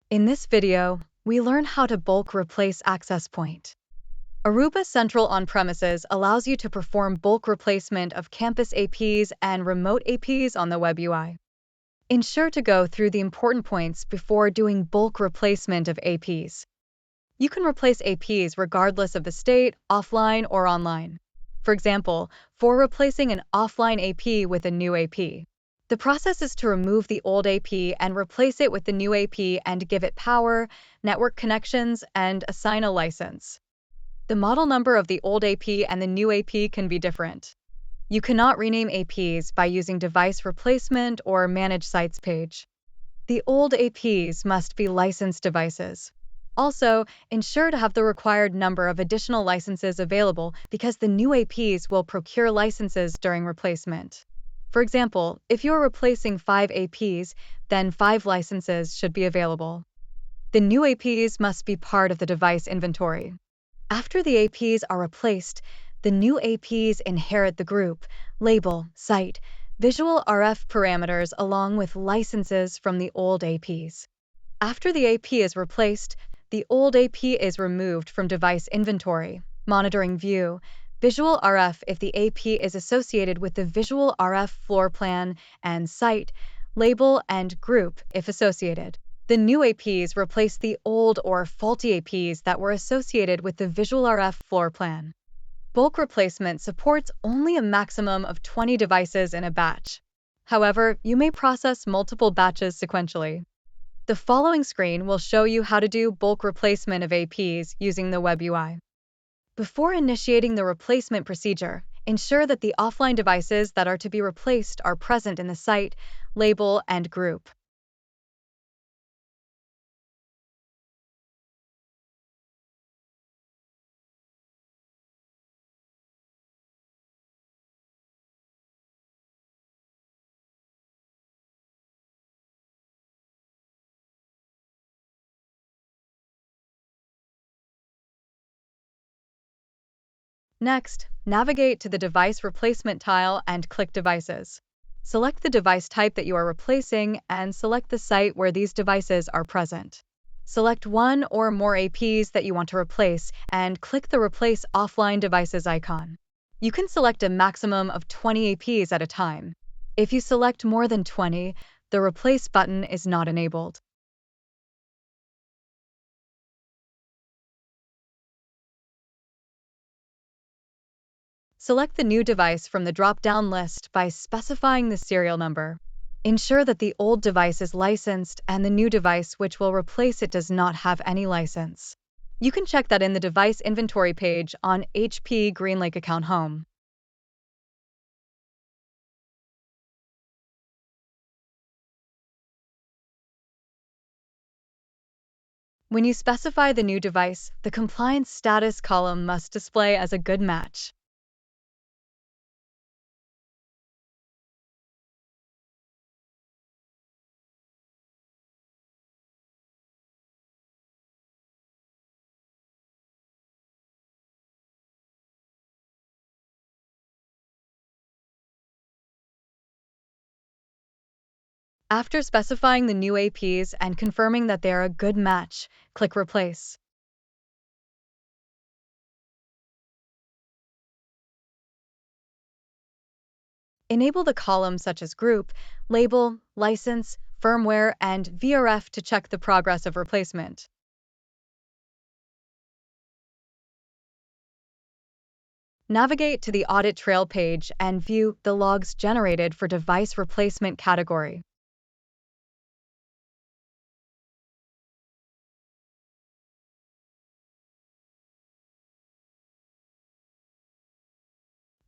In this video, we learn how to bulk replace access point. Aruba Central on-premises allows you to perform bulk replacement of campus APs and remote APs on the web UI. Ensure to go through the important points before doing bulk replacement of APs. You can replace APs regardless of the state, offline or online. For example, for replacing an offline AP with a new AP. The process is to remove the old AP and replace it with the new AP and give it power, network connections, and assign a license. The model number of the old AP and the new AP can be different. You cannot rename APs by using device replacement or manage sites page. The old APs must be licensed devices. Also, ensure to have the required number of additional licenses available because the new APs will procure licenses during replacement. For example, if you are replacing 5 APs, then 5 licenses should be available. The new APs must be part of the device inventory. After the APs are replaced, the new APs inherit the group, label, site, visual RF parameters along with licenses from the old APs. After the AP is replaced, the old AP is removed from device inventory, monitoring view, visual RF if the AP is associated with the visual RF floor plan, and site, label, and group if associated. The new APs replace the old or faulty APs that were associated with the visual RF floor plan. Bulk replacement supports only a maximum of 20 devices in a batch. However, you may process multiple batches sequentially. The following screen will show you how to do bulk replacement of APs using the web UI. Before initiating the replacement procedure, ensure that the offline devices that are to be replaced are present in the site, label, and group. Next, navigate to the Device Replacement tile and click Devices. Select the device type that you are replacing and select the site where these devices are present. Select one or more APs that you want to replace and click the Replace Offline Devices icon. You can select a maximum of 20 APs at a time. If you select more than 20, the Replace button is not enabled. Select the new device from the drop-down list by specifying the serial number. Ensure that the old device is licensed and the new device which will replace it does not have any license. You can check that in the device inventory page on HP GreenLake account home. When you specify the new device, the compliance status column must display as a good match. After specifying the new APs and confirming that they are a good match, click Replace. Enable the columns such as Group, Label, License, Firmware, and VRF to check the progress of replacement. Navigate to the Audit Trail page and view the logs generated for device replacement category.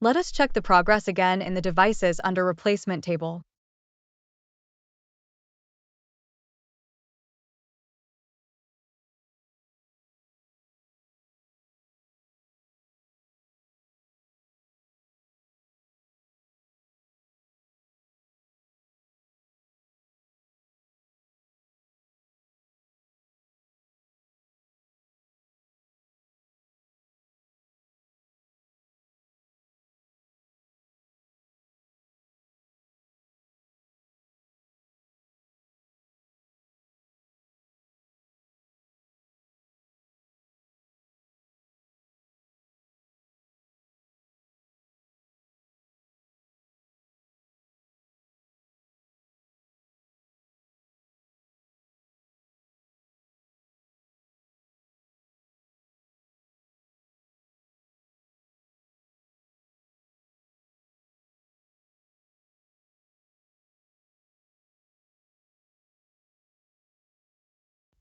Let us check the progress again in the Devices under Replacement table.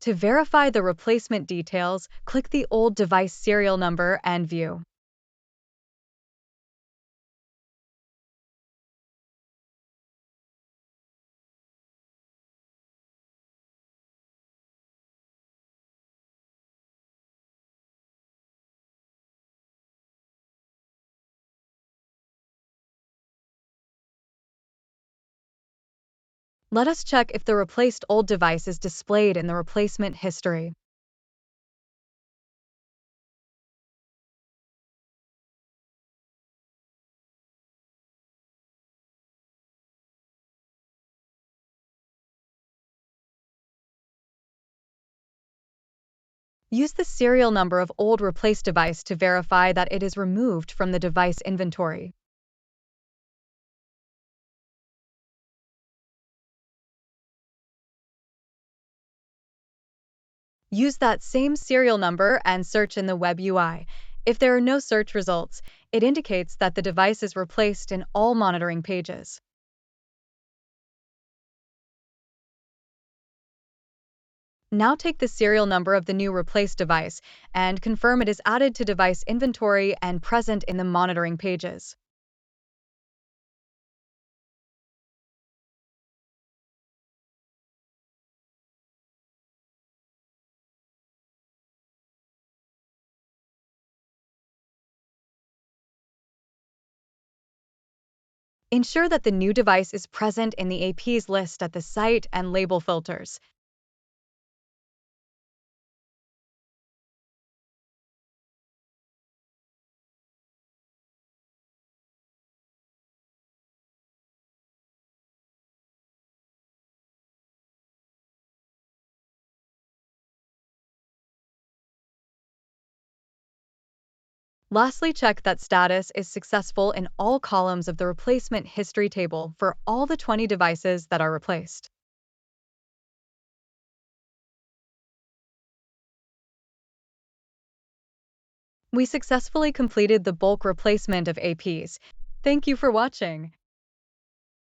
To verify the replacement details, click the old device serial number and view. Let us check if the replaced old device is displayed in the replacement history. Use the serial number of old replaced device to verify that it is removed from the device inventory. Use that same serial number and search in the web UI. If there are no search results, it indicates that the device is replaced in all monitoring pages. Now take the serial number of the new replaced device and confirm it is added to device inventory and present in the monitoring pages. Ensure that the new device is present in the APs list at the site and label filters. Lastly, check that status is successful in all columns of the replacement history table for all the 20 devices that are replaced. We successfully completed the bulk replacement of APs. Thank you for watching.